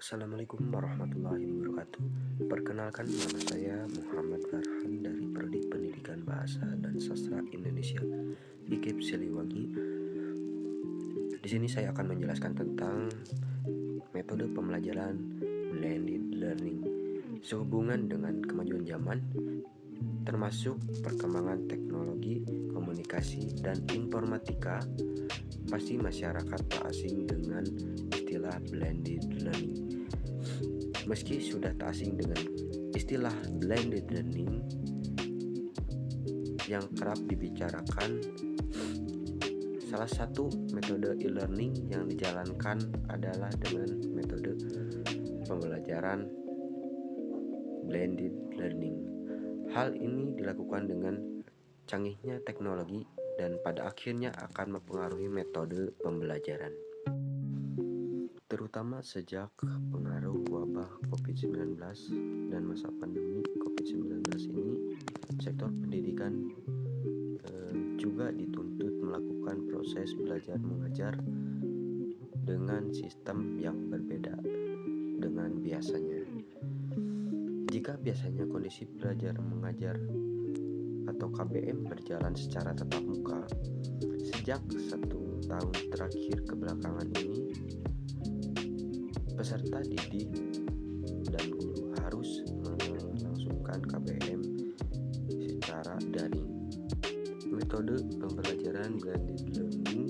Assalamualaikum warahmatullahi wabarakatuh. Perkenalkan, nama saya Muhammad Farhan dari Prodi Pendidikan Bahasa dan Sastra Indonesia IKIP Siliwangi. Di sini saya akan menjelaskan tentang metode pembelajaran blended learning sehubungan dengan kemajuan zaman, termasuk perkembangan teknologi, komunikasi, dan informatika. Pasti masyarakat tak asing dengan istilah blended learning. Meski sudah tak asing dengan istilah blended learning yang kerap dibicarakan, salah satu metode e-learning yang dijalankan adalah dengan metode pembelajaran blended learning. Hal ini dilakukan dengan canggihnya teknologi dan pada akhirnya akan mempengaruhi metode pembelajaran. Terutama sejak pengaruh wabah COVID-19 dan masa pandemi COVID-19 ini, sektor pendidikan juga dituntut melakukan proses belajar mengajar dengan sistem yang berbeda dengan biasanya. Jika biasanya kondisi belajar mengajar atau KBM berjalan secara tatap muka, sejak 1 tahun terakhir kebelakangan ini, peserta didik dan guru harus melangsungkan KBM secara daring. Metode pembelajaran blended learning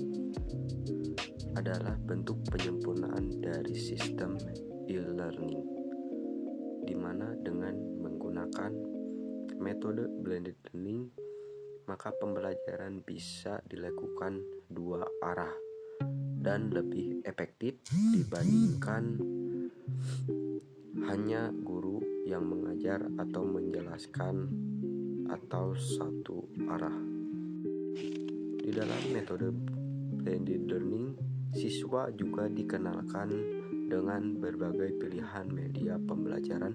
adalah bentuk penyempurnaan dari sistem e-learning, di mana dengan menggunakan metode blended learning, maka pembelajaran bisa dilakukan dua arah dan lebih efektif dibandingkan hanya guru yang mengajar atau menjelaskan atau satu arah. Di dalam metode blended learning, siswa juga dikenalkan dengan berbagai pilihan media pembelajaran,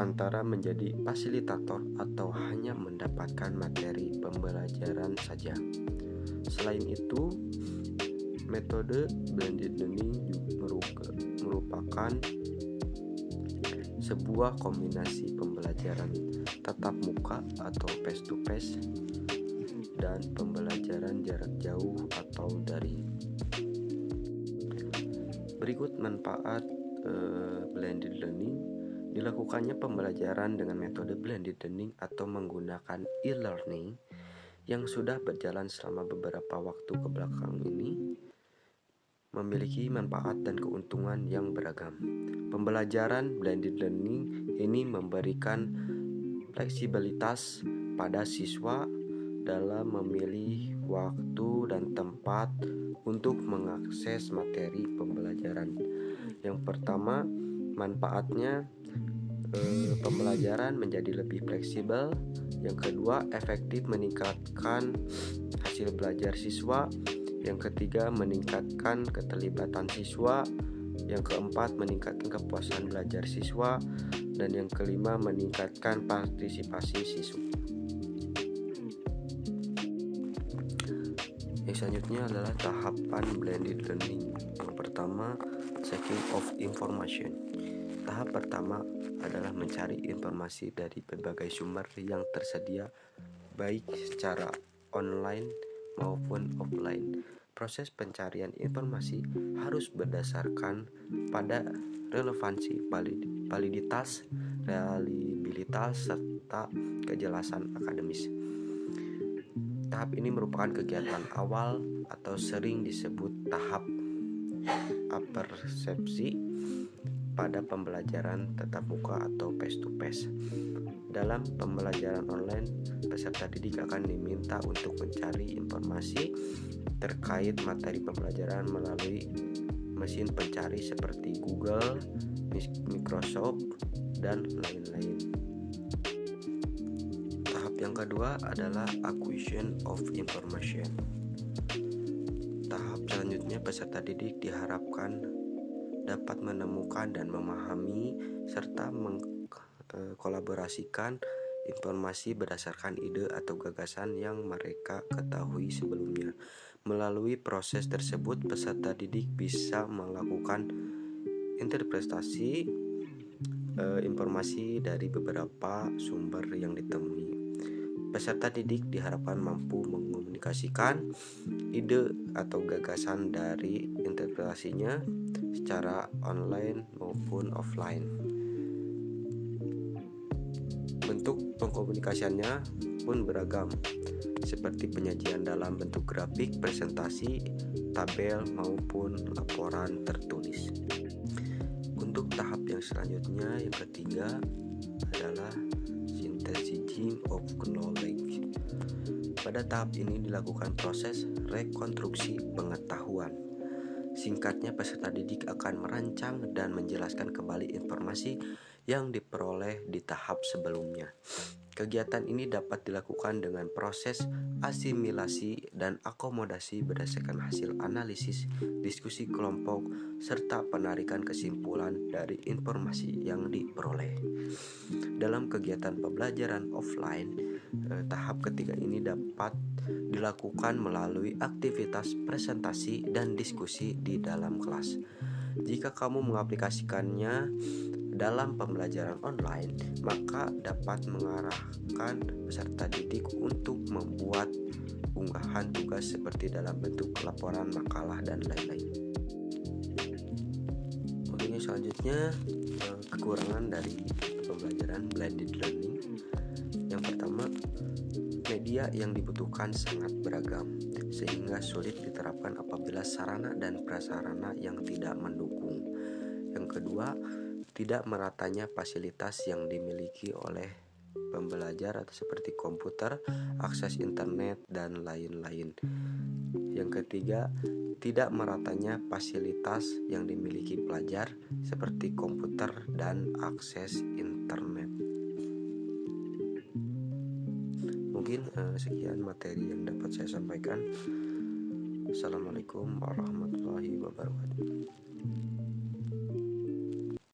antara menjadi fasilitator atau hanya mendapatkan materi pembelajaran saja. Selain itu, metode blended learning merupakan sebuah kombinasi pembelajaran tatap muka atau face to face dan pembelajaran jarak jauh atau daring. Berikut manfaat blended learning. Dilakukannya pembelajaran dengan metode blended learning atau menggunakan e-learning yang sudah berjalan selama beberapa waktu kebelakang ini memiliki manfaat dan keuntungan yang beragam. Pembelajaran blended learning ini memberikan fleksibilitas pada siswa dalam memilih waktu dan tempat untuk mengakses materi pembelajaran. Yang pertama, manfaatnya pembelajaran menjadi lebih fleksibel. Yang kedua, efektif meningkatkan hasil belajar siswa. Yang ketiga, meningkatkan keterlibatan siswa. Yang keempat, meningkatkan kepuasan belajar siswa. Dan yang kelima, meningkatkan partisipasi siswa. Yang selanjutnya adalah tahapan blended learning. Yang pertama, seeking of information. Tahap pertama adalah mencari informasi dari berbagai sumber yang tersedia, baik secara online maupun offline. Proses pencarian informasi harus berdasarkan pada relevansi, validitas, reliabilitas, serta kejelasan akademis. Tahap ini merupakan kegiatan awal atau sering disebut tahap apersepsi pada pembelajaran tatap muka atau face to face. Dalam pembelajaran online, peserta didik akan diminta untuk mencari informasi terkait materi pembelajaran melalui mesin pencari seperti Google, Microsoft, dan lain-lain. Tahap yang kedua adalah acquisition of information. Tahap selanjutnya, peserta didik diharapkan dapat menemukan dan memahami serta mengkolaborasikan informasi berdasarkan ide atau gagasan yang mereka ketahui sebelumnya. Melalui proses tersebut, peserta didik bisa melakukan interpretasi informasi dari beberapa sumber yang ditemui. Peserta didik diharapkan mampu mengkomunikasikan ide atau gagasan dari interpretasinya secara online maupun offline. Bentuk pengkomunikasiannya pun beragam, seperti penyajian dalam bentuk grafik, presentasi, tabel, maupun laporan tertulis. Untuk tahap yang selanjutnya, yang ketiga adalah synthesizing of knowledge. Pada tahap ini dilakukan proses rekonstruksi pengetahuan. Singkatnya, peserta didik akan merancang dan menjelaskan kembali informasi yang diperoleh di tahap sebelumnya. Kegiatan ini dapat dilakukan dengan proses asimilasi dan akomodasi berdasarkan hasil analisis, diskusi kelompok, serta penarikan kesimpulan dari informasi yang diperoleh. Dalam kegiatan pembelajaran offline, tahap ketiga ini dapat dilakukan melalui aktivitas presentasi dan diskusi di dalam kelas. Jika kamu mengaplikasikannya dalam pembelajaran online, maka dapat mengarahkan peserta didik untuk membuat unggahan tugas seperti dalam bentuk laporan, makalah, dan lain-lain. Oke, selanjutnya kekurangan dari pembelajaran blended learning. Yang pertama, media yang dibutuhkan sangat beragam, sehingga sulit diterapkan apabila sarana dan prasarana yang tidak mendukung. Yang kedua, tidak meratanya fasilitas yang dimiliki oleh pembelajar atau seperti komputer, akses internet, dan lain-lain. Yang ketiga, tidak meratanya fasilitas yang dimiliki pelajar seperti komputer dan akses internet. Mungkin sekian materi yang dapat saya sampaikan. Assalamualaikum warahmatullahi wabarakatuh.